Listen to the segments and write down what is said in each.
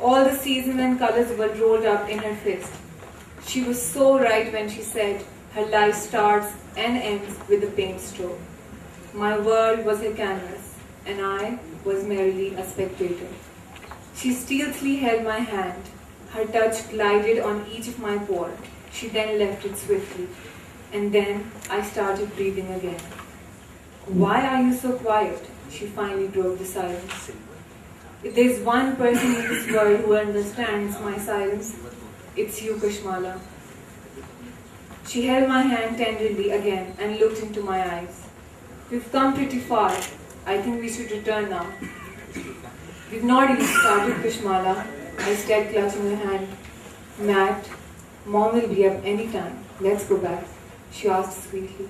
All the seasons and colors were rolled up in her fist. She was so right when she said her life starts and ends with a paint stroke. My world was her canvas, and I was merely a spectator. She stealthily held my hand. Her touch glided on each of my pores. She then left it swiftly. And then I started breathing again. Why are you so quiet? She finally broke the silence. If there's one person in this world who understands my silence, it's you, Kashmala. She held my hand tenderly again and looked into my eyes. We've come pretty far. I think we should return now. We've not even started, Kashmala. I said, clutching her hand. Matt, Mom will be up any time. Let's go back, she asked sweetly.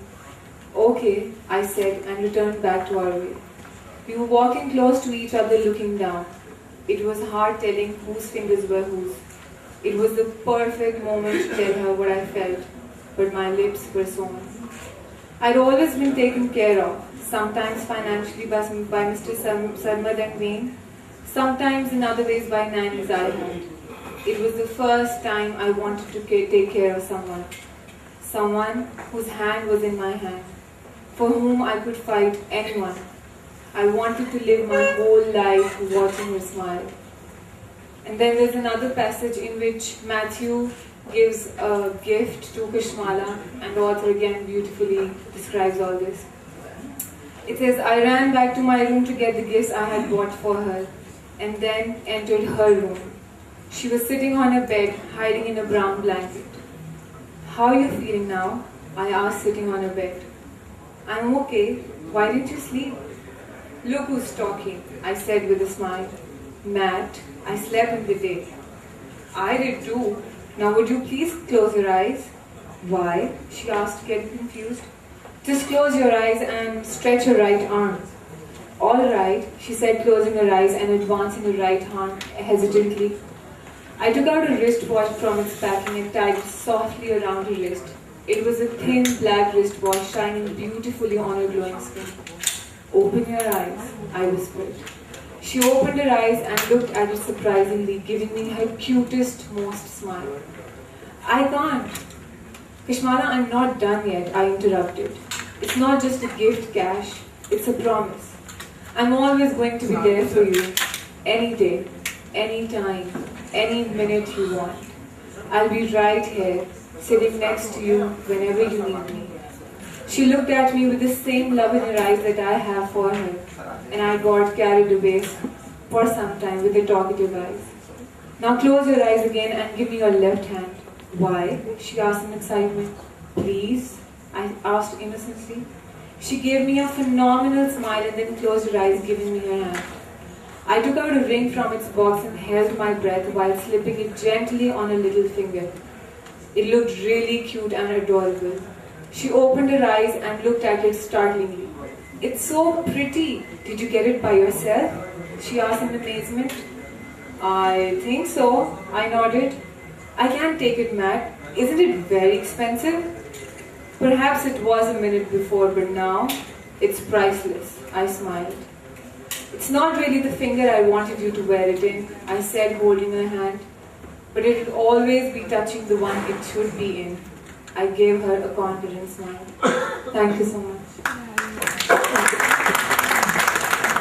Okay, I said, and returned back to our way. We were walking close to each other, looking down. It was hard telling whose fingers were whose. It was the perfect moment to tell her what I felt, but my lips were sworn. I'd always been taken care of, sometimes financially by Mr. Sarmad and Wayne, sometimes in other ways by nannies I had. It was the first time I wanted to take care of someone whose hand was in my hand, for whom I could fight anyone. I wanted to live my whole life watching her smile. And then there's another passage in which Matthew gives a gift to Kashmala, and the author again beautifully describes all this. It says, I ran back to my room to get the gifts I had bought for her, and then entered her room. She was sitting on a bed, hiding in a brown blanket. How are you feeling now? I asked, sitting on a bed. I'm okay. Why didn't you sleep? Look who's talking, I said with a smile. Matt, I slept in the day. I did too. Now would you please close your eyes? Why? She asked, getting confused. Just close your eyes and stretch your right arm. All right, she said, closing her eyes and advancing her right hand hesitantly. I took out a wristwatch from its packing and tied it softly around her wrist. It was a thin black wristwatch shining beautifully on her glowing skin. Open your eyes, I whispered. She opened her eyes and looked at it surprisingly, giving me her cutest, most smile. I can't. Kashmala, I'm not done yet, I interrupted. It's not just a gift, Cash. It's a promise. I'm always going to be there for you. Any day, any time, any minute you want. I'll be right here, sitting next to you whenever you need me. She looked at me with the same love in her eyes that I have for her, and I got carried away for some time with the talkative eyes. Now close your eyes again and give me your left hand. Why? She asked in excitement. Please? I asked innocently. She gave me a phenomenal smile and then closed her eyes, giving me her hand. I took out a ring from its box and held my breath while slipping it gently on her little finger. It looked really cute and adorable. She opened her eyes and looked at it startlingly. It's so pretty. Did you get it by yourself? She asked in amazement. I think so, I nodded. I can't take it, Matt. Isn't it very expensive? Perhaps it was a minute before, but now it's priceless. I smiled. It's not really the finger I wanted you to wear it in, I said, holding her hand. But it will always be touching the one it should be in. I gave her a confident smile. Thank you so much.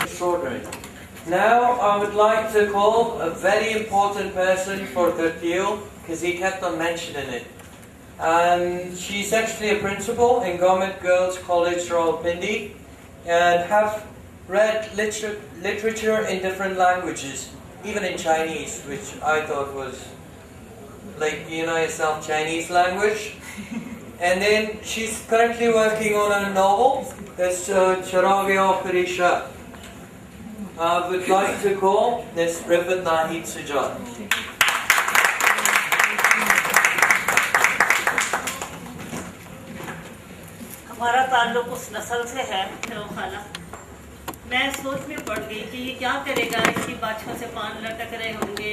Extraordinary. Now I would like to call a very important person for Gurteel, because he kept on mentioning it. And she's actually a principal in Government Girls College Rawalpindi and have read literature in different languages, even in Chinese, which I thought was like, you know yourself, Chinese language. And then she's currently working on a novel, that's Charavya Parisha. I would like to call Ms. Rifat Nahid Sujat. हमारा ताल्लुक उस नस्ल से है फिर खाला। मैं सोच में पड़ गई कि ये क्या करेगा, इसकी बाछों से पान लटक रहे होंगे,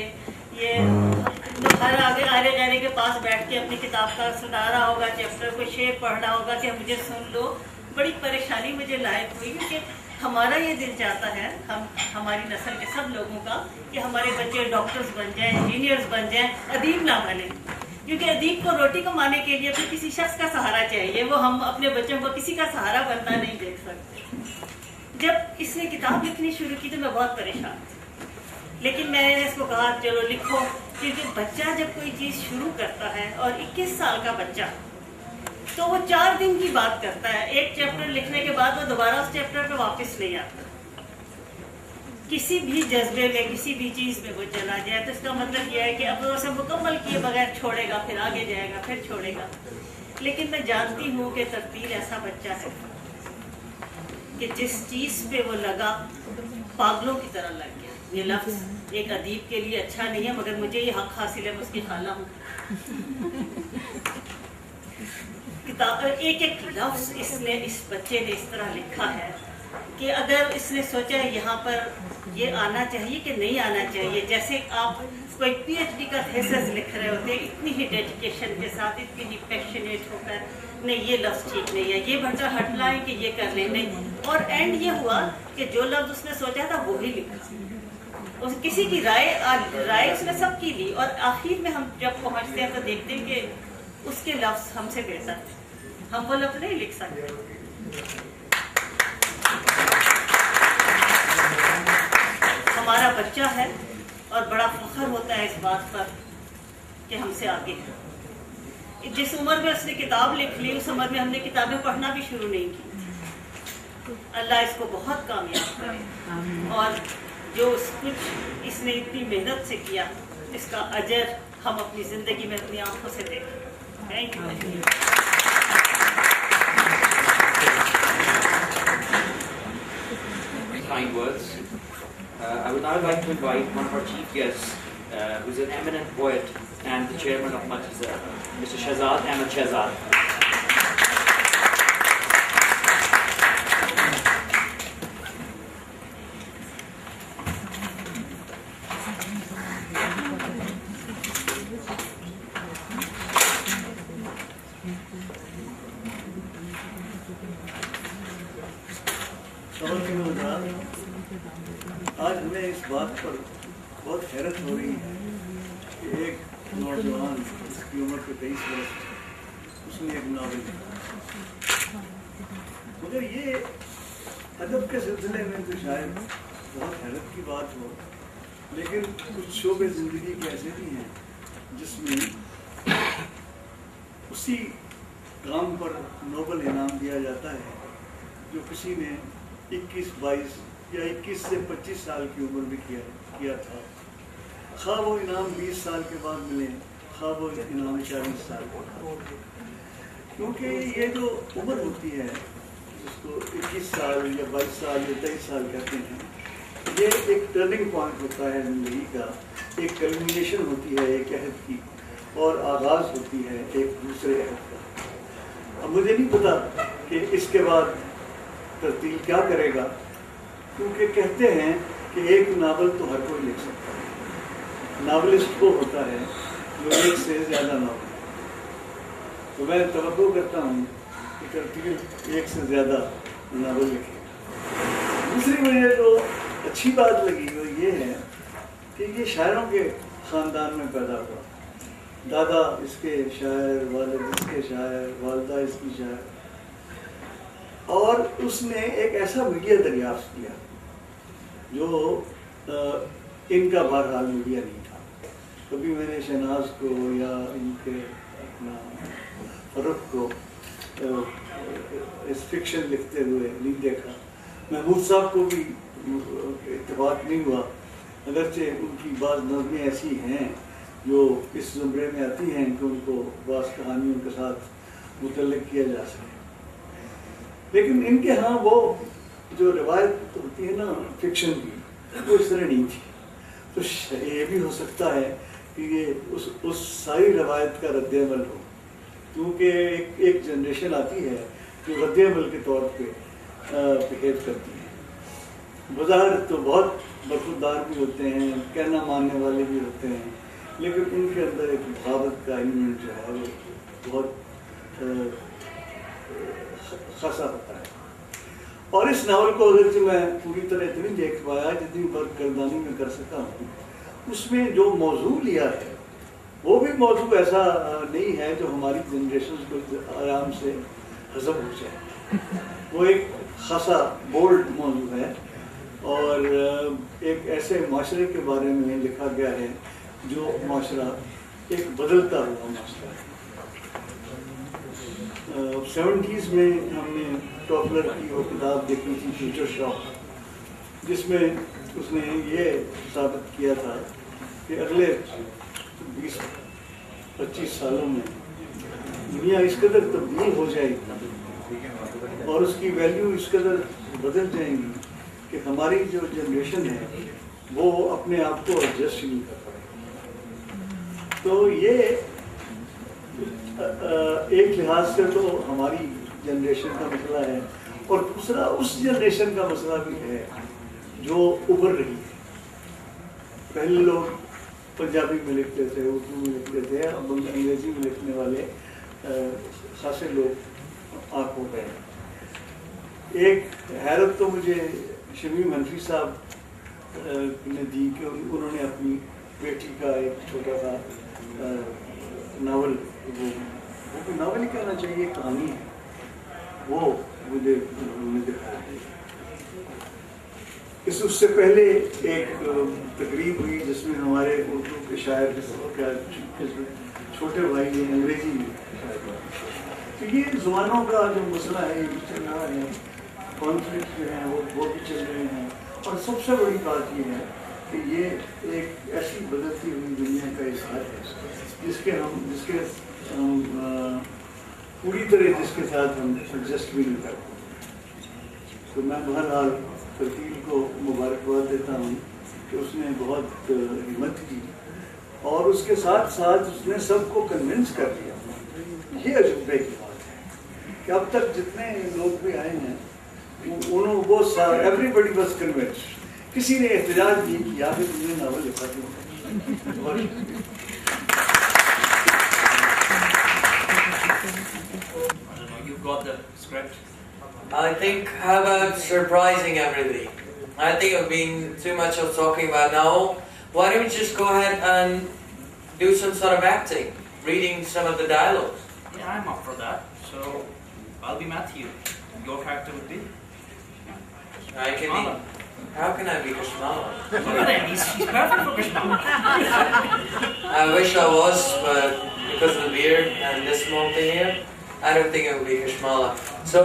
ये हर आगे जाने के पास बैठ के अपनी किताब का सुना रहा होगा, चैप्टर को शेर पढ़ रहा होगा कि मुझे सुन लो। बड़ी परेशानी मुझे लायक हुई क्योंकि ہمارا یہ دل چاہتا ہے، ہماری نسل کے سب لوگوں کا، کہ ہمارے بچے ڈاکٹرز بن جائیں، انجینئرز بن جائیں، ادیب نہ بنیں، کیونکہ ادیب کو روٹی کمانے کے لیے پھر کسی شخص کا سہارا چاہیے، وہ ہم اپنے بچوں کو کسی کا سہارا بنتا نہیں دیکھ سکتے۔ جب اس نے کتاب لکھنی شروع کی تو میں بہت پریشان تھی، لیکن میں نے اس کو کہا چلو لکھو، کیونکہ بچہ جب کوئی چیز شروع کرتا ہے، اور 21 سال کا بچہ، تو وہ 4 دن کی بات کرتا ہے، ایک چیپٹر لکھنے کے بعد وہ دوبارہ اس چیپٹر پہ واپس نہیں آتا۔ کسی بھی جذبے میں، کسی بھی چیز میں وہ چلا جائے تو اس کا مطلب یہ ہے کہ اب وہ اسے مکمل کیے بغیر چھوڑے گا، پھر آگے جائے گا، پھر چھوڑے گا۔ لیکن میں جانتی ہوں کہ ترتیل ایسا بچہ ہے کہ جس چیز پہ وہ لگا پاگلوں کی طرح لگ گیا۔ یہ لفظ ایک ادیب کے لیے اچھا نہیں ہے، مگر مجھے یہ حق حاصل ہے، میں اس کی خالہ ہوں۔ کتاب ایک ایک لفظ اس بچے نے اس طرح لکھا ہے کہ اگر اس نے سوچا ہے یہاں پر یہ آنا چاہیے کہ نہیں آنا چاہیے، جیسے آپ کوئی پی ایچ ڈی کا تھیسس لکھ رہے ہوتے ہیں اتنی ہی ڈیڈیکیشن کے ساتھ، اتنی ہی پیشنیٹ ہو کر، نہیں یہ لفظ ٹھیک نہیں ہے، یہ بچہ ہٹ لائیں کہ یہ کر لیں، نہیں، اور اینڈ یہ ہوا کہ جو لفظ اس نے سوچا تھا وہی لکھا۔ کسی کی رائے اس نے سب کی لی، اور آخر میں ہم جب پہنچتے ہیں تو دیکھتے ہیں کہ اس کے لفظ ہم سے بہتر ہیں، ہم وہ لفظ نہیں لکھ سکتے۔ ہمارا بچہ ہے اور بڑا فخر ہوتا ہے اس بات پر کہ ہم سے آگے ہے۔ جس عمر میں اس نے کتاب لکھ لی، اس عمر میں ہم نے کتابیں پڑھنا بھی شروع نہیں کی۔ اللہ اس کو بہت کامیاب کرے، اور جو کچھ اس نے اتنی محنت سے کیا، اس کا اجر ہم اپنی زندگی میں اپنی آنکھوں سے دیکھیں۔ Thank you. Kind words. I would now like to invite one of our chief guests, who is an eminent poet and the chairman of Majlis, Mr. Shahzad Ahmed Shahzad. آج ہمیں اس بات پر بہت حیرت ہو رہی ہے کہ ایک نوجوان، اس کی عمر کے 23 برس، اس نے ایک ناول لکھا، مگر یہ ادب کے سلسلے میں تو شاید بہت حیرت کی بات ہو، لیکن کچھ شعبے زندگی کے ایسے بھی ہیں جس میں اسی کام پر نوبل انعام دیا جاتا ہے جو کسی نے 21، 22 یا 21 سے 25 سال کی عمر میں کیا تھا، خواہ وہ انعام 20 سال کے بعد ملے، خواہ وہ انعام 40 سال کے بعد، کیونکہ یہ جو عمر ہوتی ہے جس کو 21 سال یا 22 سال یا 23 سال کہتے ہیں، یہ ایک ٹرننگ پوائنٹ ہوتا ہے زندگی کا، ایک کلمینیشن ہوتی ہے ایک عہد کی، اور آغاز ہوتی ہے ایک دوسرے عہد کا۔ اب مجھے نہیں پتا کہ اس کے بعد ترتیل کیا کرے گا، کیونکہ کہتے ہیں کہ ایک ناول تو ہر کوئی لکھ سکتا ہے، ناولسٹ وہ ہوتا ہے جو ایک سے زیادہ ناول، تو میں توقع کرتا ہوں کہ ترتیل ایک سے زیادہ ناول لکھے۔ دوسری مجھے جو اچھی بات لگی وہ یہ ہے کہ یہ شاعروں کے خاندان میں پیدا ہوا، دادا اس کے شاعر، والد اس کے شاعر، والدہ اس کی شاعر، اور اس نے ایک ایسا میڈیا دریافت کیا جو ان کا بہرحال میڈیا نہیں تھا۔ کبھی میں نے شہناز کو یا ان کے اپنا فرق کو اس فکشن لکھتے ہوئے نہیں دیکھا، محمود صاحب کو بھی اتفاق نہیں ہوا، اگرچہ ان کی بعض نظمیں ایسی ہیں جو اس زمرے میں آتی ہیں کہ ان کو بعض کہانیوں کے ساتھ متعلق کیا جا سکے، لیکن ان کے ہاں وہ جو روایت ہوتی ہے نا فکشن کی، وہ اس طرح نہیں تھی۔ تو یہ بھی ہو سکتا ہے کہ یہ اس ساری روایت کا رد عمل ہو، کیونکہ ایک جنریشن آتی ہے جو رد عمل کے طور پہ بہیو کرتی ہے۔ بظاہر تو بہت برخوردار بھی ہوتے ہیں، کہنا ماننے والے بھی ہوتے ہیں، لیکن ان کے اندر ایک بغاوت کا ایلیمنٹ جو ہے وہ بہت خاصا ہوتا ہے۔ اور اس ناول کو اگرچہ میں پوری طرح اتنی دیکھ پایا جتنی برگردانی میں کر سکا ہوں، اس میں جو موضوع لیا ہے وہ بھی موضوع ایسا نہیں ہے جو ہماری جنریشن کو آرام سے ہضم ہو جائے. وہ ایک خاصا بولڈ موضوع ہے اور ایک ایسے معاشرے کے بارے میں لکھا گیا ہے جو معاشرہ ایک بدلتا ہوا معاشرہ ہے. 70s میں ہم نے ٹاپلر کی وہ کتاب دیکھی تھی فیوچر شاک، جس میں اس نے یہ ثابت کیا تھا کہ اگلے 20-25 سالوں میں دنیا اس قدر تبدیل ہو جائے گی اور اس کی ویلیو اس قدر بدل جائیں گی کہ ہماری جو جنریشن ہے وہ اپنے آپ کو ایڈجسٹ نہیں کر پائے. تو یہ ایک لحاظ سے تو ہماری جنریشن کا مسئلہ ہے اور دوسرا اس جنریشن کا مسئلہ بھی ہے جو ابھر رہی ہے. پہلے لوگ پنجابی میں لکھتے تھے، اردو میں لکھتے تھے، اب انگریزی میں لکھنے والے خاصے لوگ آنکھ ہو گئے. ایک حیرت تو مجھے شمیم حنفی صاحب نے دی کہ انہوں نے اپنی بیٹی کا ایک چھوٹا سا ناول، وہ ناول ہی کہنا چاہیے، کہانی ہے، وہ مجھے انہوں نے دکھایا. اس سے پہلے ایک تقریب ہوئی جس میں ہمارے اردو کے شاعر چھوٹے بھائی نے انگریزی میں شاعر. تو یہ زبانوں کا جو مسئلہ ہے یہ بھی چل رہا ہے، کانفلکٹ جو ہیں وہ بھی چل رہے ہیں. اور سب سے بڑی بات یہ ہے کہ یہ ایک ایسی بدلتی ہوئی دنیا کا اظہار ہے جس کے ہم پوری طرح جس کے ساتھ ہم ایڈجسٹ بھی نہیں کرتے. تو میں بہرحال ترتیل کو مبارکباد دیتا ہوں کہ اس نے بہت ہمت کی اور اس کے ساتھ ساتھ اس نے سب کو کنونس کر دیا. یہ عجوبے کی بات ہے کہ اب تک جتنے لوگ بھی آئے ہیں انہوں وہ ایوری بڈی واز کنونس. کسی نے احتجاج نہیں کیا کہ تم نے ناول لکھا کیوں. You've got the script. I think, how about surprising everybody? I think I've been too much of talking about now. Why don't we just go ahead and do some sort of acting, reading some of the dialogues? Yeah, I'm up for that. So, I'll be Matthew. Your character would be? I can Kashmala. be. How can I be Kashmala? Look at him, he's perfect for Kashmala. I wish I was, but because of the beard and this small thing here, I don't think it would be Kashmala. So,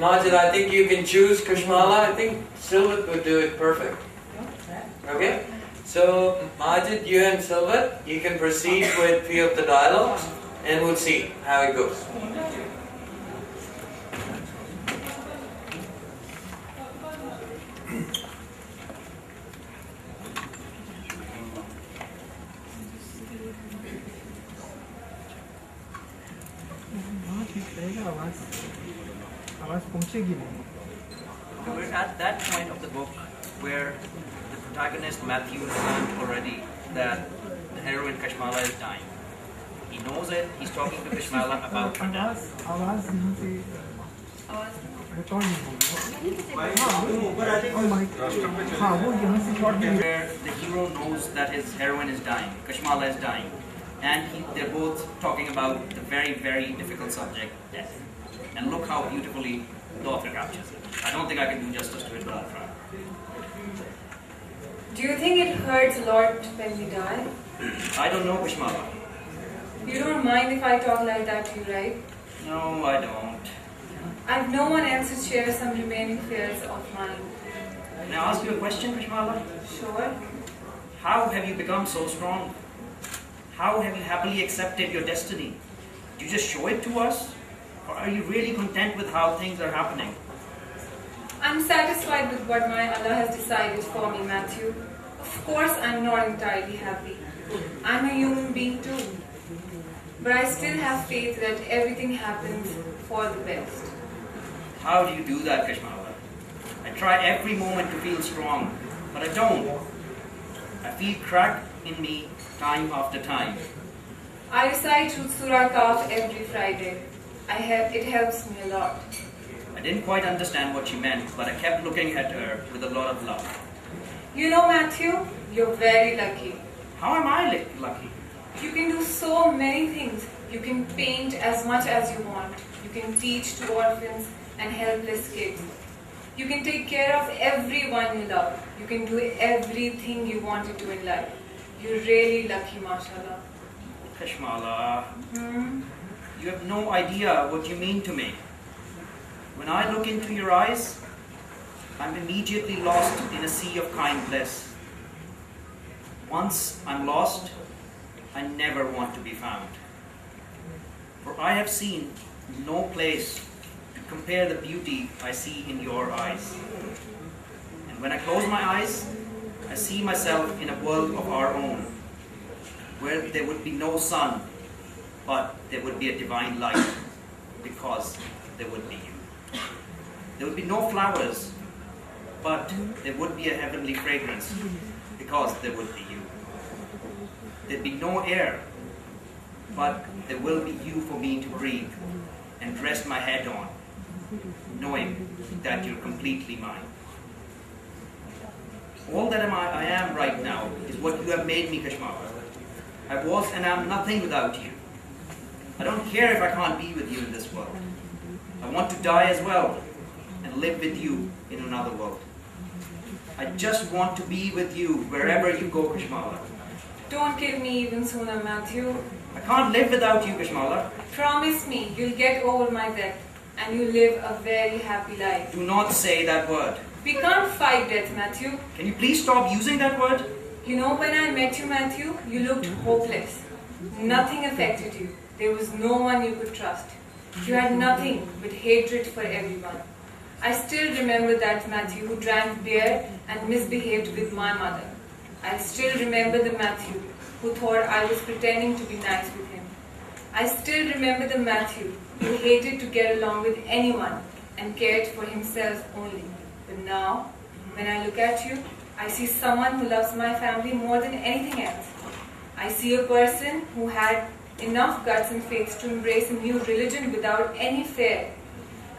Majid, I think you can choose Kashmala. I think Silvat would do it perfect. Okay? So, Majid, you and Silvat, you can proceed with few of the dialogues and we'll see how it goes. We're at that point of the book where the protagonist Matthew has learned already that the heroine Kashmala is dying. He knows it, he's talking to Kashmala about her death. Where the hero knows that his heroine is dying, Kashmala is dying, and they're both talking about the very, very difficult subject, death. And look how beautifully the author captures it. I don't think I can do justice to it, but I'll try. Do you think it hurts a lot when we die? I don't know, Kashmala. You don't mind if I talk like that to you, right? No, I don't. I have no one else to share some remaining fears of mine. Can I ask you a question, Kashmala? Sure. How have you become so strong? How have you happily accepted your destiny? Do you just show it to us? Or are you really content with how things are happening? I'm satisfied with what my Allah has decided for me, Matthew. Of course, I'm not entirely happy. I'm a human being too. But I still have faith that everything happens for the best. How do you do that, Kashmala? I try every moment to feel strong, but I don't. I feel crack in me time after time. I recite Surah Kaf every Friday. It helps me a lot. I didn't quite understand what she meant, but I kept looking at her with a lot of love. You know, Matthew, you're very lucky. How am I lucky? You can do so many things. You can paint as much as you want. You can teach to orphans and helpless kids. You can take care of everyone you love. You can do everything you want to do in life. You're really lucky, mashallah. Kashmala, you have no idea what you mean to me. When I look into your eyes, I'm immediately lost in a sea of kind bliss. Once I'm lost, I never want to be found. For I have seen no place to compare the beauty I see in your eyes. And when I close my eyes, I see myself in a world of our own, where there would be no sun, but there would be a divine light, because there would be you. There would be no flowers, but there would be a heavenly fragrance, because there would be you. There'd be no air, but there will be you for me to breathe and rest my head on, knowing that you're completely mine. All that I am right now is what you have made me, Kashmala. I was and am nothing without you. I don't care if I can't be with you in this world. I want to die as well and live with you in another world. I just want to be with you wherever you go, Kashmala. Don't kill me even sooner, Matthew. I can't live without you, Kashmala. Promise me you'll get over my death and you'll live a very happy life. Do not say that word. We can't fight death, Matthew. Can you please stop using that word? You know, when I met you, Matthew, you looked hopeless. Nothing affected you. There was no one you could trust. You had nothing but hatred for everyone. I still remember that Matthew who drank beer and misbehaved with my mother. I still remember the Matthew who thought I was pretending to be nice with him. I still remember the Matthew who hated to get along with anyone and cared for himself only. But now, when I look at you, I see someone who loves my family more than anything else. I see a person who had enough guts and faith to embrace a new religion without any fear.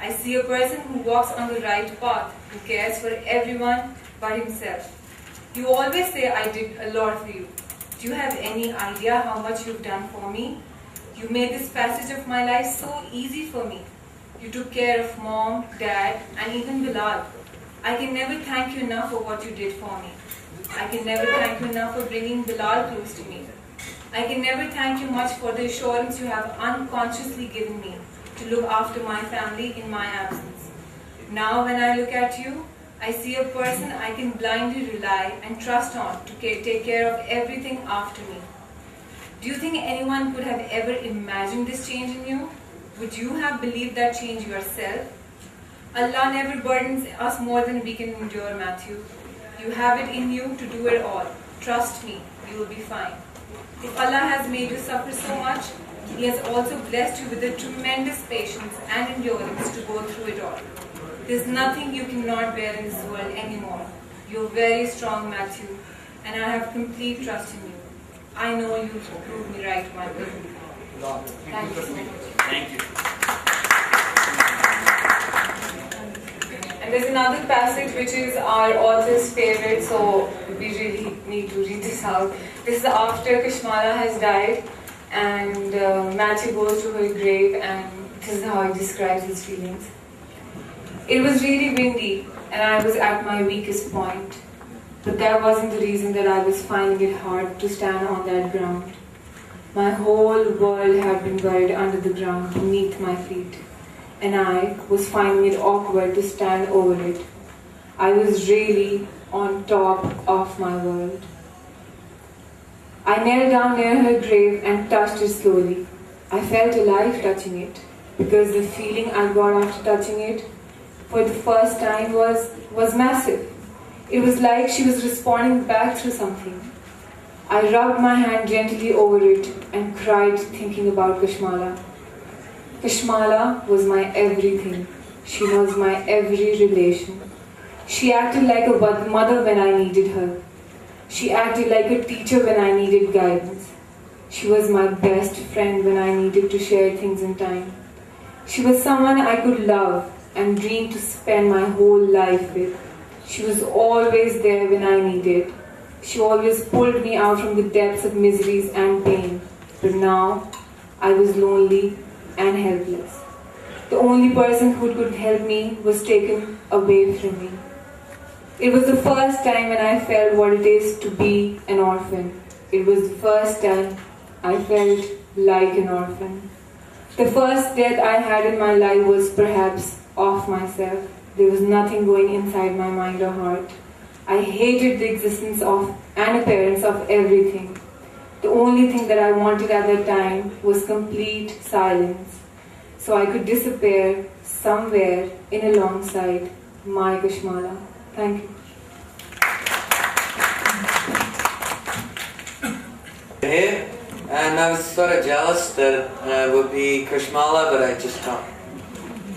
I see a person who walks on the right path, who cares for everyone but himself. You always say I did a lot for you. Do you have any idea how much you've done for me? You made this passage of my life so easy for me. You took care of Mom, Dad, and even Bilal. I can never thank you enough for what you did for me. I can never thank you enough for bringing Bilal close to me. I can never thank you much for the assurance you have unconsciously given me to look after my family in my absence. Now when I look at you, I see a person I can blindly rely and trust on to take care of everything after me. Do you think anyone could have ever imagined this change in you? Would you have believed that change yourself? Allah never burdens us more than we can endure, Matthew. You have it in you to do it all. Trust me, you will be fine. If Allah has made you suffer so much, He has also blessed you with a tremendous patience and endurance to go through it all. There's nothing you cannot bear in this world anymore. You're very strong, Matthew, and I have complete trust in you. I know you will prove me right one day. Thank you so much. Thank you. And there's another passage which is our author's favorite, so we really need to read this out. This is after Kashmala has died, and Matthew goes to her grave, and this is how he describes his feelings. It was really windy, and I was at my weakest point. But that wasn't the reason that I was finding it hard to stand on that ground. My whole world had been buried under the ground beneath my feet, and I was finding it awkward to stand over it. I was really on top of my world. I knelt down near her grave and touched it slowly. I felt alive touching it, because the feeling I got after touching it for the first time was massive. It was like she was responding back through something. I rubbed my hand gently over it and cried thinking about Kashmala. Kashmala was my everything. She was my every relation. She acted like a mother when I needed her. She acted like a teacher when I needed guidance. She was my best friend when I needed to share things in time. She was someone I could love and dreamed to spend my whole life with. She was always there when I needed. She always pulled me out from the depths of miseries and pain. But now, I was lonely and helpless. The only person who could help me was taken away from me. It was the first time when I felt what it is to be an orphan. It was the first time I felt like an orphan. The first death I had in my life was perhaps of myself. There was nothing going inside my mind or heart. I hated the existence of and appearance of everything. The only thing that I wanted at that time was complete silence, so I could disappear somewhere in alongside my Kashmala. Thank you. Here, and I was sort of jealous that it would be Kashmala, but I just can't.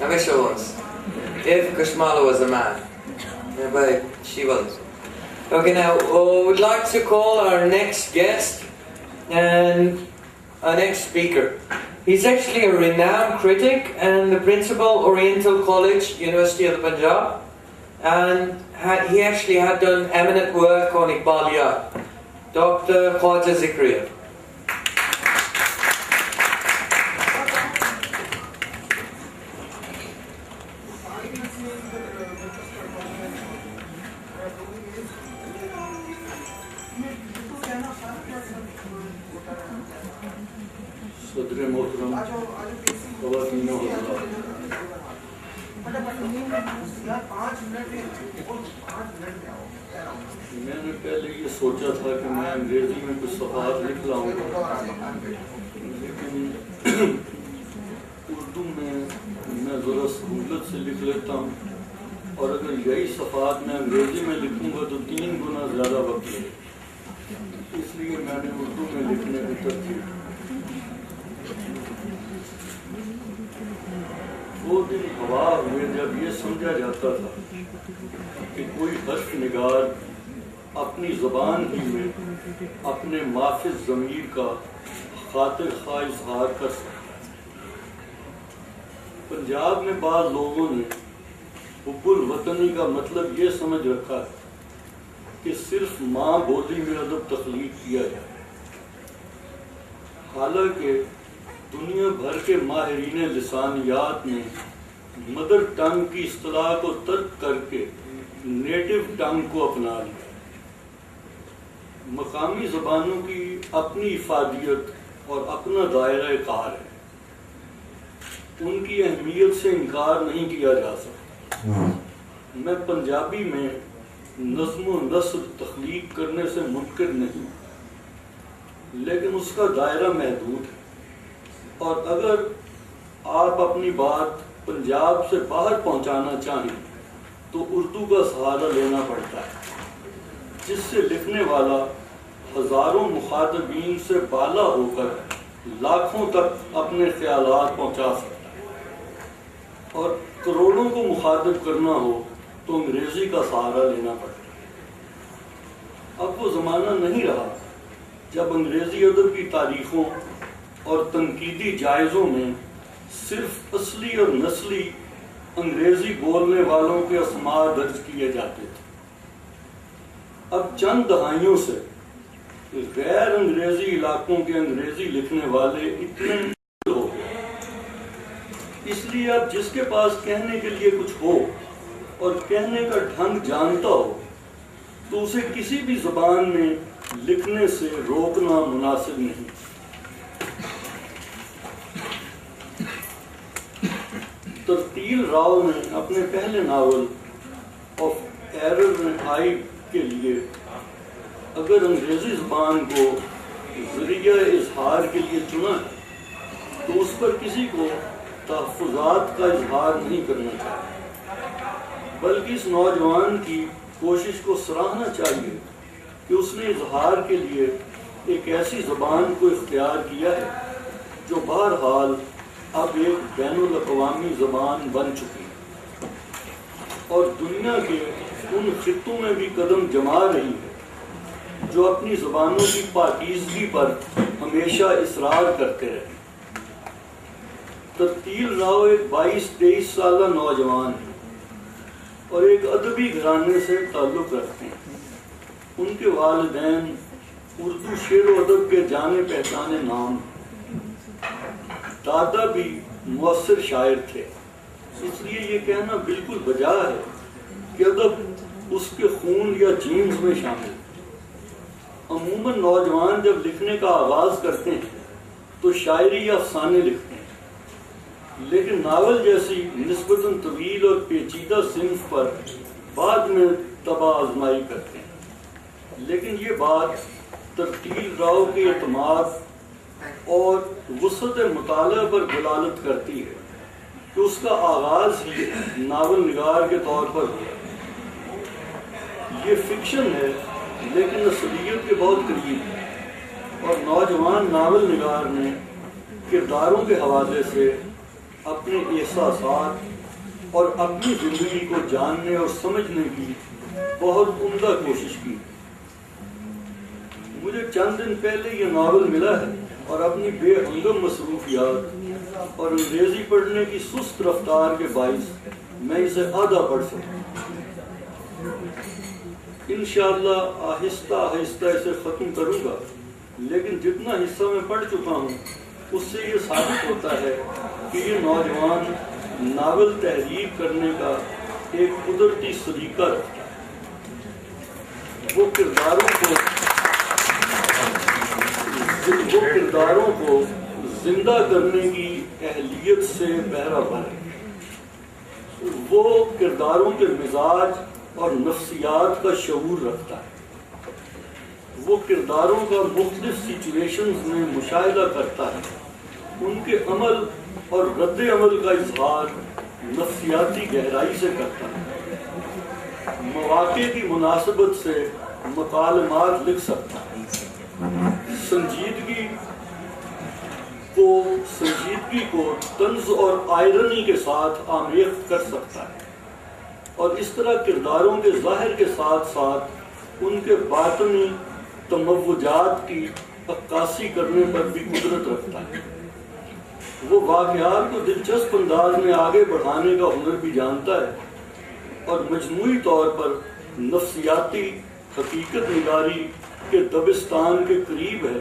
I wish I was. If Kashmala was a man, yeah, but she was. Okay, now we'd like to call our next guest and our next speaker. He's actually a renowned critic and the principal, Oriental College, University of the Punjab, and he actually had done eminent work on Iqbaliyat. Dr. Khwaja Zikriya. صدر محترم خواتین و حضرات، میں نے پہلے یہ سوچا تھا کہ میں انگریزی میں کچھ صفحات لکھ لاؤں گا، لیکن اردو میں ذرا سہولت سے لکھ لیتا ہوں، اور اگر یہی صفحات میں انگریزی میں لکھوں گا تو 3 گنا زیادہ وقت لگے، اس لیے میں نے اردو میں لکھنے کی ترجیح دی۔ وہ دن ہوا ہوئے جب یہ سمجھا جاتا تھا کہ کوئی حرف نگار اپنی زبان ہی میں اپنے ماخذ ضمیر کا خاطر خواہ اظہار کر سکتا ہے۔ پنجاب میں بعض لوگوں نے حب الوطنی کا مطلب یہ سمجھ رکھا ہے کہ صرف ماں بولی میں ادب تخلیق کیا جائے، حالانکہ دنیا بھر کے ماہرین لسانیات نے مدر ٹنگ کی اصطلاح کو ترک کر کے نیٹو ٹنگ کو اپنا لیا۔ مقامی زبانوں کی اپنی افادیت اور اپنا دائرہ کار ہے، ان کی اہمیت سے انکار نہیں کیا جا سکتا۔ میں پنجابی میں نظم و نثر تخلیق کرنے سے منکر نہیں، لیکن اس کا دائرہ محدود ہے، اور اگر آپ اپنی بات پنجاب سے باہر پہنچانا چاہیں تو اردو کا سہارا لینا پڑتا ہے، جس سے لکھنے والا ہزاروں مخاطبین سے بالا ہو کر لاکھوں تک اپنے خیالات پہنچا سکتا ہے، اور کروڑوں کو مخاطب کرنا ہو تو انگریزی کا سہارا لینا پڑتا ہے۔ اب وہ زمانہ نہیں رہا جب انگریزی ادب کی تاریخوں اور تنقیدی جائزوں میں صرف اصلی اور نسلی انگریزی بولنے والوں کے اسماء درج کیے جاتے تھے۔ اب چند دہائیوں سے غیر انگریزی علاقوں کے انگریزی لکھنے والے اتنے ہو گئے، اس لیے اب جس کے پاس کہنے کے لیے کچھ ہو اور کہنے کا ڈھنگ جانتا ہو تو اسے کسی بھی زبان میں لکھنے سے روکنا مناسب نہیں۔ ترتیل راؤ نے اپنے پہلے novel of error and I کے لیے اگر انگریزی زبان کو ذریعہ اظہار کے لیے چنا ہے تو اس پر کسی کو تحفظات کا اظہار نہیں کرنا چاہیے، بلکہ اس نوجوان کی کوشش کو سراہنا چاہیے کہ اس نے اظہار کے لیے ایک ایسی زبان کو اختیار کیا ہے جو بہرحال اب ایک بین الاقوامی زبان بن چکی ہے اور دنیا کے ان خطوں میں بھی قدم جما رہی ہے جو اپنی زبانوں کی پاکیزگی پر ہمیشہ اصرار کرتے رہے۔ ترتیل راؤ ایک 22-23 سالہ نوجوان ہے اور ایک ادبی گھرانے سے تعلق رکھتے ہیں. ان کے والدین اردو شعر و ادب کے جانے پہچانے نام ہیں. دادا بھی مؤثر شاعر تھے. اس لیے یہ کہنا بالکل بجا ہے کہ ادب اس کے خون یا جینز میں شامل ہے. عموماً نوجوان جب لکھنے کا آغاز کرتے ہیں تو شاعری یا افسانے لکھتے ہیں، لیکن ناول جیسی نسبتاً طویل اور پیچیدہ صنف پر بعد میں طبع آزمائی کرتے ہیں. لیکن یہ بات ترتیل راؤ کے اعتماد اور وسعت مطالعہ پر دلالت کرتی ہے کہ اس کا آغاز ہی ناول نگار کے طور پر ہوا. یہ فکشن ہے لیکن اصلیت کے بہت قریب ہے، اور نوجوان ناول نگار نے کرداروں کے حوالے سے اپنے احساسات اور اپنی زندگی کو جاننے اور سمجھنے کی بہت عمدہ کوشش کی. مجھے چند دن پہلے یہ ناول ملا ہے اور اپنی بے ہنگم مصروفیات اور انگریزی پڑھنے کی سست رفتار کے باعث میں اسے آدھا پڑھ سکوں. انشاءاللہ آہستہ آہستہ اسے ختم کروں گا، لیکن جتنا حصہ میں پڑھ چکا ہوں اس سے یہ ثابت ہوتا ہے کہ یہ نوجوان ناول تحریر کرنے کا ایک قدرتی سلیقہ رکھتا ہے. وہ کرداروں کو زندہ کرنے کی اہلیت سے بہرہ بر ہے. وہ کرداروں کے مزاج اور نفسیات کا شعور رکھتا ہے. وہ کرداروں کا مختلف سچویشنز میں مشاہدہ کرتا ہے. ان کے عمل اور رد عمل کا اظہار نفسیاتی گہرائی سے کرتا ہے. مواقع کی مناسبت سے مکالمات لکھ سکتا ہے. سنجیدگی کو طنز اور آئرنی کے ساتھ آمیخت کر سکتا ہے، اور اس طرح کرداروں کے ظاہر کے ساتھ ساتھ ان کے باطنی تموجات کی عکاسی کرنے پر بھی قدرت رکھتا ہے. وہ واقعات کو دلچسپ انداز میں آگے بڑھانے کا ہنر بھی جانتا ہے، اور مجموعی طور پر نفسیاتی حقیقت نگاری کے دبستان کے قریب ہے،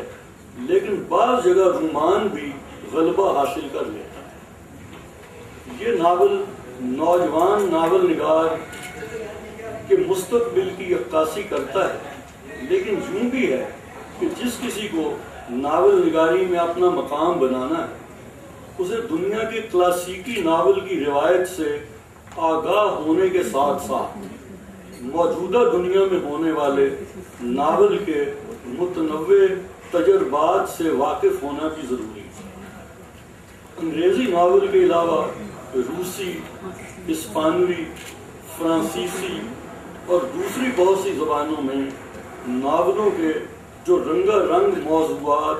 لیکن بعض جگہ رومان بھی غلبہ حاصل کر لیتا ہے. یہ ناول نوجوان ناول نگار کے مستقبل کی عکاسی کرتا ہے، لیکن یوں بھی ہے کہ جس کسی کو ناول نگاری میں اپنا مقام بنانا ہے اسے دنیا کے کلاسیکی ناول کی روایت سے آگاہ ہونے کے ساتھ ساتھ موجودہ دنیا میں ہونے والے ناول کے متنوع تجربات سے واقف ہونا بھی ضروری ہے. انگریزی ناول کے علاوہ روسی، ہسپانوی، فرانسیسی اور دوسری بہت سی زبانوں میں ناولوں کے جو رنگا رنگ موضوعات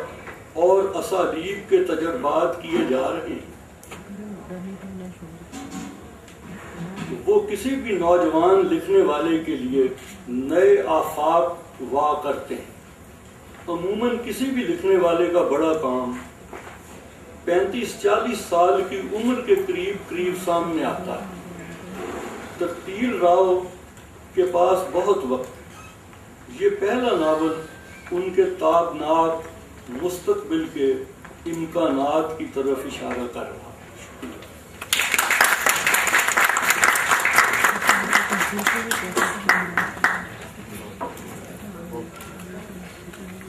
اور اسالیب کے تجربات کیے جا رہے ہیں وہ کسی بھی نوجوان لکھنے والے کے لیے نئے آفاق وا کرتے ہیں. عموماً کسی بھی لکھنے والے کا بڑا کام 35-40 سال کی عمر کے قریب سامنے آتا ہے. ترتیل راؤ کے پاس بہت وقت. یہ پہلا ناول ان کے تابناک مستقبل کے امکانات کی طرف اشارہ کر رہا ہے.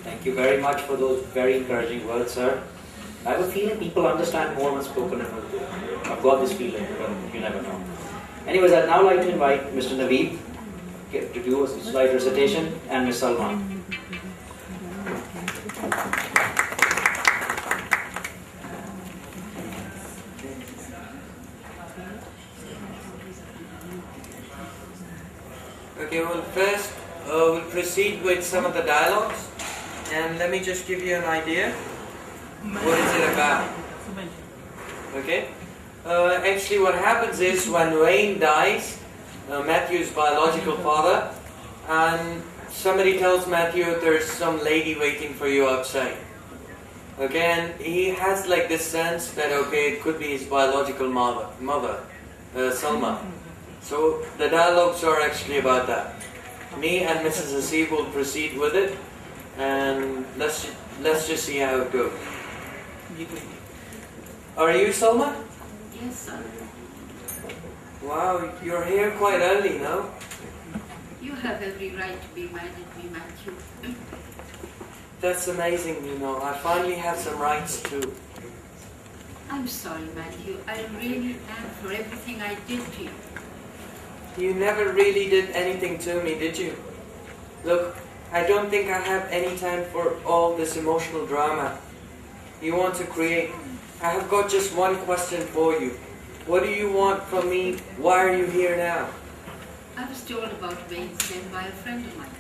Thank you very much for those very encouraging words, sir. I have a feeling people understand more when spoken in Urdu. I've got this feeling, but you never know. Anyways, I'd now like to invite Mr. Naveed to do a slide recitation, and Ms. Salman. Okay, well, first we'll proceed with some of the dialogues, and let me just give you an idea. What is it about? Okay? Actually, what happens is when Wayne dies, Matthew's biological father, and somebody tells Matthew there's some lady waiting for you outside. Again, he has like this sense that, okay, it could be his biological mother, Salma. So the dialogues are actually about that. Me and Mrs. Hasib will proceed with it, and let's just see how it goes. Are you Salma? Yes, sir. Wow, you're here quite early, no? You have every right to be mad at me, Matthew. That's amazing, you know. I finally have some rights too. I'm sorry, Matthew. I really am for everything I did to you. You never really did anything to me, did you? Look, I don't think I have any time for all this emotional drama you want to create. I have got just one question for you. What do you want from me? Why are you here now? I was told about Wayne's death by a friend of mine.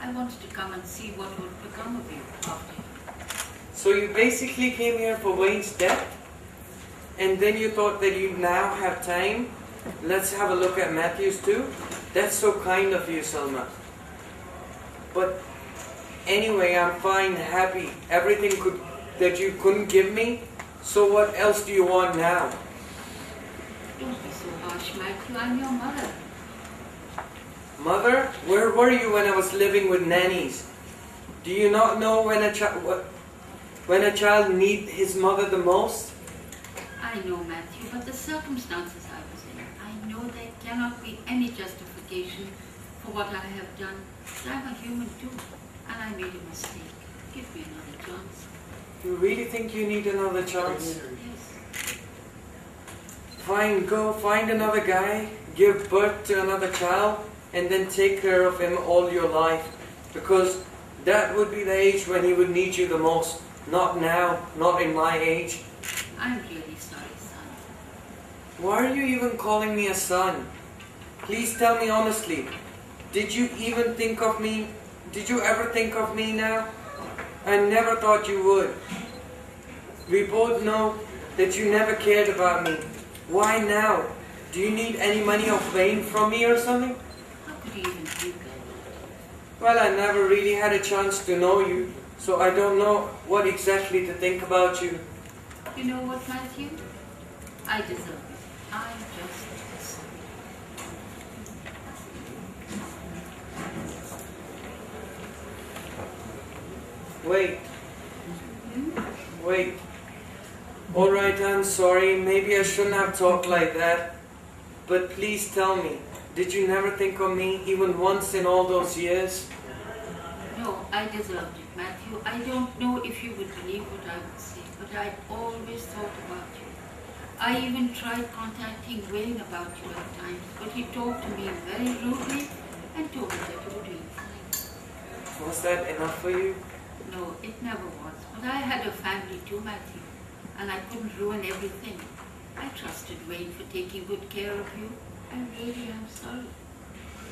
I wanted to come and see what would become of you after. So you basically came here for Wayne's death? And then you thought that you now have time? Let's have a look at Matthew's too? That's so kind of you, Salma. But anyway, I'm fine, happy. Everything that you couldn't give me? So what else do you want now? Don't be so harsh, Matthew. I'm your mother. Mother, where were you when I was living with nannies? Do you not know when a child needs his mother the most? I know, Matthew, but the circumstances I was in, I know there cannot be any justification for what I have done. I'm a human too, and I made a mistake. Give me another chance. You really think you need another chance? Yes. Fine, go find another guy, give birth to another child, and then take care of him all your life. Because that would be the age when he would need you the most. Not now, not in my age. I'm really sorry, son. Why are you even calling me a son? Please tell me honestly. Did you even think of me? Did you ever think of me now? I never thought you would. We both know that you never cared about me. Why now? Do you need any money of Wayne from me or something? How could you even think that? Well, I never really had a chance to know you, so I don't know what exactly to think about you. You know what, Matthew? I deserve it. I'm just sorry. Wait. Wait. Alright, I'm sorry. Maybe I shouldn't have talked like that. But please tell me, did you never think of me even once in all those years? No, I deserved it, Matthew. I don't know if you would believe what I would say, but I always thought about you. I even tried contacting Wayne about you at times, but he talked to me very rudely and told me that you were doing fine. Was that enough for you? No, it never was. But I had a family too, Matthew, and I couldn't ruin everything. I trusted Wayne for taking good care of you. I really am sorry.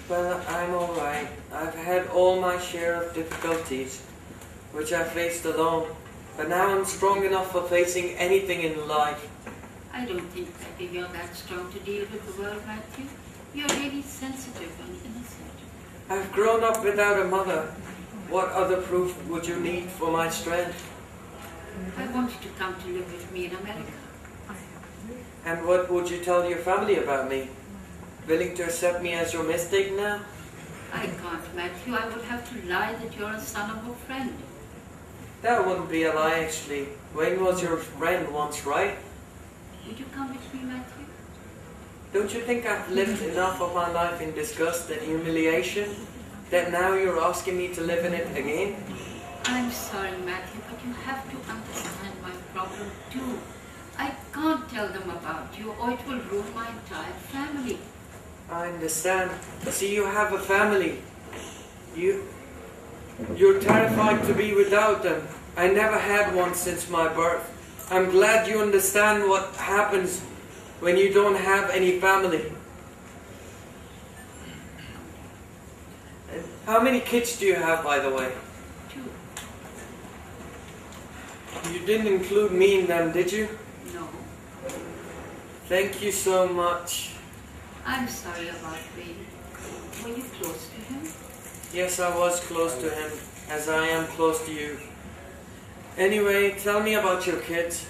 Well, I'm alright. I've had all my share of difficulties, which I faced alone. But now I'm strong enough for facing anything in life. I don't think that you're that strong to deal with the world, Matthew. You're really sensitive and innocent. I've grown up without a mother. What other proof would you need for my strength? I want you to come to live with me in America. And what would you tell your family about me? Willing to accept me as your mistake now? I can't, Matthew. I would have to lie that you're a son of a friend. That wouldn't be a lie, actually. Wayne was your friend once, right? Would you come with me, Matthew? Don't you think I've lived enough of my life in disgust and humiliation that now you're asking me to live in it again? I'm sorry, Matthew, but you have to understand my problem too. I can't tell them about you or it will ruin my entire family. I understand. See, you have a family. You're terrified to be without them. I never had one since my birth. I'm glad you understand what happens when you don't have any family. How many kids do you have, by the way? 2. You didn't include me in them, did you? No. Thank you so much. I'm sorry about Wayne. Were you close to him? Yes, I was close to him, as I am close to you. Anyway, tell me about your kids.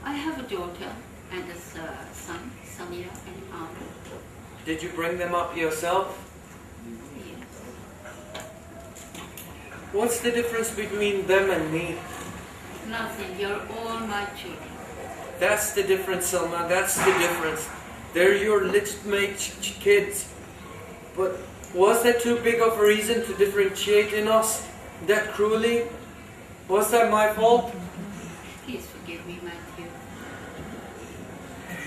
I have a daughter and a son, Samira and Amr. Did you bring them up yourself? Yes. What's the difference between them and me? Nothing, you're all my children. That's the difference, Salma, that's the difference. They're your legitimate kids. But was that too big of a reason to differentiate in us that cruelly? Was that my fault? Please forgive me, Matthew.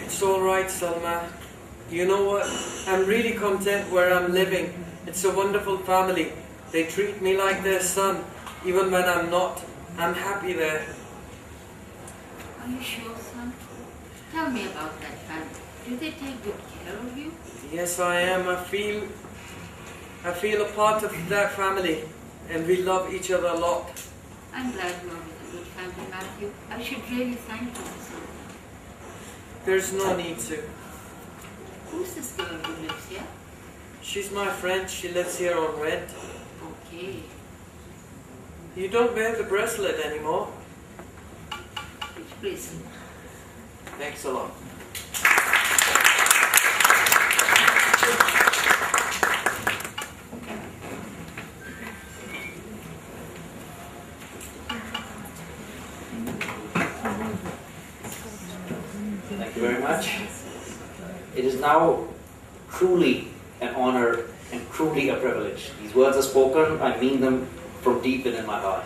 It's alright, Salma. You know what? I'm really content where I'm living. It's a wonderful family. They treat me like their son, even when I'm not. I'm happy there. Are you sure, son? Tell me about that family. Do they take good care of you? Yes, I am. I feel a part of that family, and we love each other a lot. I'm glad you are with a good family, Matthew. I should really thank you for something. There's no need to. Who's this girl who lives here? She's my friend. She lives here on rent. Okay. You don't wear the bracelet anymore. Which bracelet? Thanks a lot. Thank you very much. It is now truly an honor and truly a privilege. These words are spoken, I mean them from deep within my heart.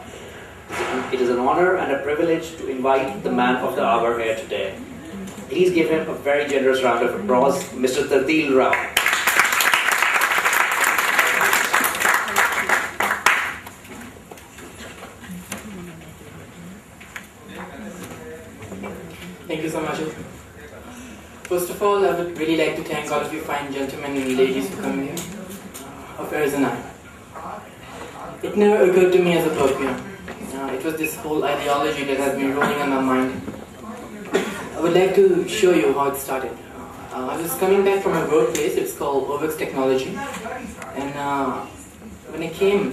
It is an honor and a privilege to invite the man of the hour here today. Please give him a very generous round of applause, Mr. Tadil Rao. Thank you so much. First of all, I would really like to thank all of you fine gentlemen and ladies for coming here. Affairs and I. It never occurred to me as a perfume. It was this whole ideology that has been rolling in my mind. I would like to show you how it started. I was coming back from a workplace, it's called Overx Technology. And when I came,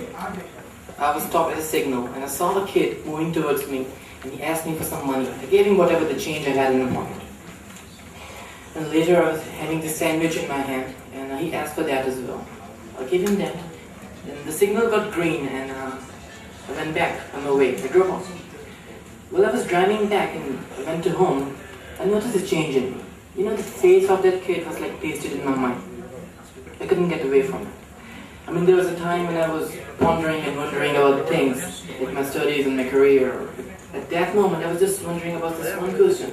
I was stopped at a signal and I saw a kid moving towards me and he asked me for some money. I gave him whatever the change I had in my pocket. And later I was having this sandwich in my hand and he asked for that as well. I gave him that. Then the signal got green and I went back on my way. I drove off. While I was driving back and I went to home, I noticed a change in me. You know, the face of that kid was like pasted in my mind. I couldn't get away from it. I mean, there was a time when I was pondering and wondering about things, like my studies and my career. At that moment, I was just wondering about this one question,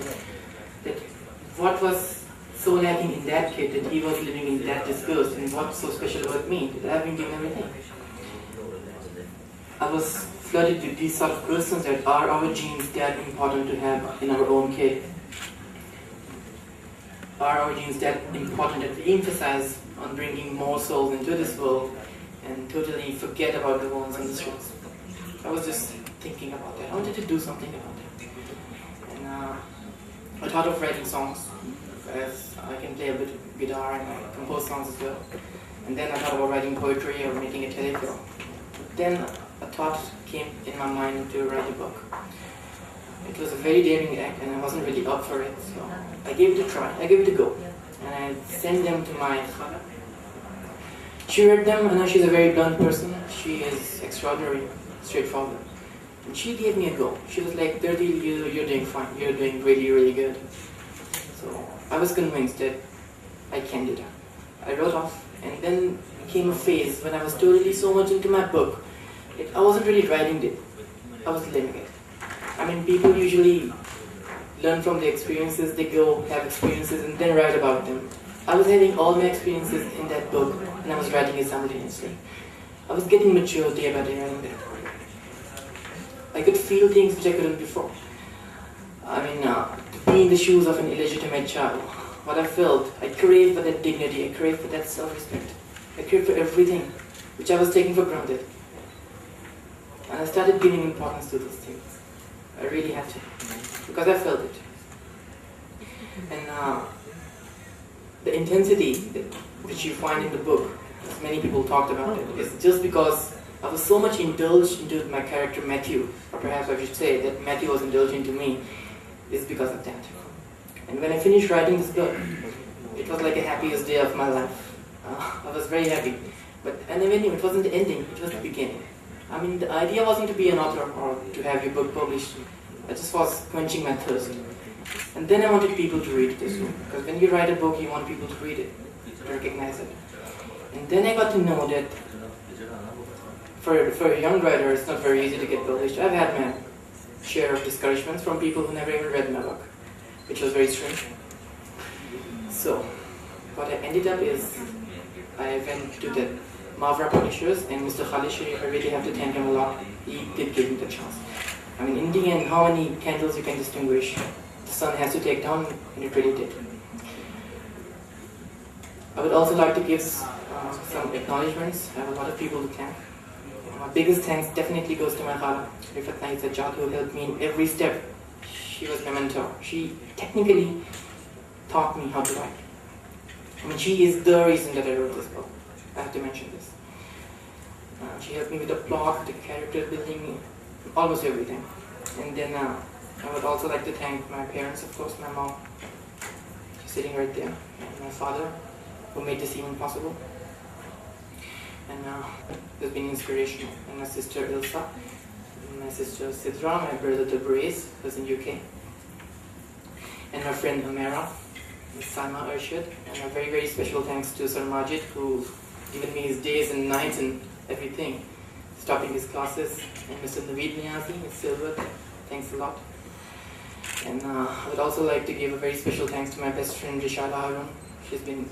that what was so lacking in that kid that he was living in that disgust, and what's so special about me that I've been given everything. I was flooded with these sort of questions that are our genes that important to have in our own kid? Are our genes that important that we emphasize on bringing more souls into this world and totally forget about the ones on the streets? I was just thinking about that. I wanted to do something about that. And I thought of writing songs, as I can play a bit of guitar and I compose songs as well. And then I thought about writing poetry or making a telefilm. But then a thought came in my mind to write a book. It was a very daring act and I wasn't really up for it, so I gave it a try, I gave it a go. And I sent them to my father. She read them, and she's a very blunt person. She is extraordinary, straightforward. And she gave me a go. She was like, Dirty, you're doing fine, you're doing really, really good. So I was convinced that I can do that. I wrote off, and then came a phase when I was totally so much into my book. I wasn't really writing it, I was living it. I mean, people usually learn from the experiences, they go have experiences and then write about them. I was having all my experiences in that book and I was writing it simultaneously. I was getting mature day by day writing that. I could feel things which I couldn't before. I mean, to be in the shoes of an illegitimate child, what I felt, I craved for that dignity, I craved for that self-respect. I craved for everything which I was taking for granted. And I started giving importance to those things. I really had to, because I felt it. And the intensity which you find in the book, as many people talked about it, is just because I was so much indulged into my character Matthew, or perhaps I should say that Matthew was indulged into me, is because of that. And when I finished writing this book, it was like the happiest day of my life. I was very happy. But I never knew it wasn't the ending, it was the beginning. I mean, the idea wasn't to be an author or to have your book published. I just was quenching my thirst. And then I wanted people to read this book. Because when you write a book, you want people to read it, to recognize it. And then I got to know that for a young writer, it's not very easy to get published. I've had my share of discouragements from people who never even read my book, which was very strange. So, what I ended up is, I went to the Mavra publishers, and Mr. Khalid Sharif, I really have to thank him a lot. He did give me the chance. I mean, in the end, how many candles you can distinguish? The sun has to take down, and it really did. I would also like to give some acknowledgements. I have a lot of people to thank. My biggest thanks definitely goes to my Khala, Rifat Naid Sajjad, who helped me in every step. She was my mentor. She technically taught me how to write. I mean, she is the reason that I wrote this book. I have to mention this. She helped me with the plot, the character building, almost everything. And then I would also like to thank my parents, of course, my mom, she's sitting right there, and my father, who made this even possible. And there's been inspirational. And my sister Ilsa, and my sister Sidra, my brother Tabriz, who's in UK, and my friend Amira, Ms. Salma Arshad, and a very, very special thanks to Sir Majid, who's given me his days and nights and everything, stopping his classes, and Mr. Naveed Niazi, Ms. Silver, thanks a lot. And I would also like to give a very special thanks to my best friend Rishada Harun. She's been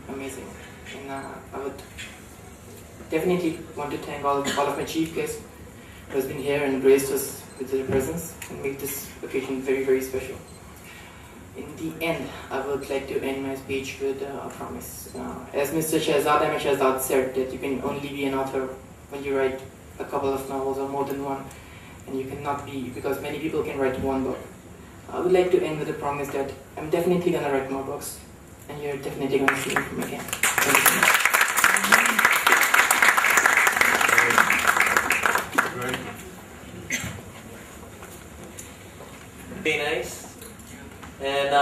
amazing. And I would definitely want to thank all of my chief guests who has been here and graced us with their presence and make this occasion very, very special. In the end, I would like to end my speech with a promise. As Mr. Ahmed Shahzad said, that you can only be an author when you write a couple of novels or more than one, and you cannot be, because many people can write one book. I would like to end with a promise that I'm definitely going to write more books, and you're definitely going to see me from again. Thank you so much. Be nice. And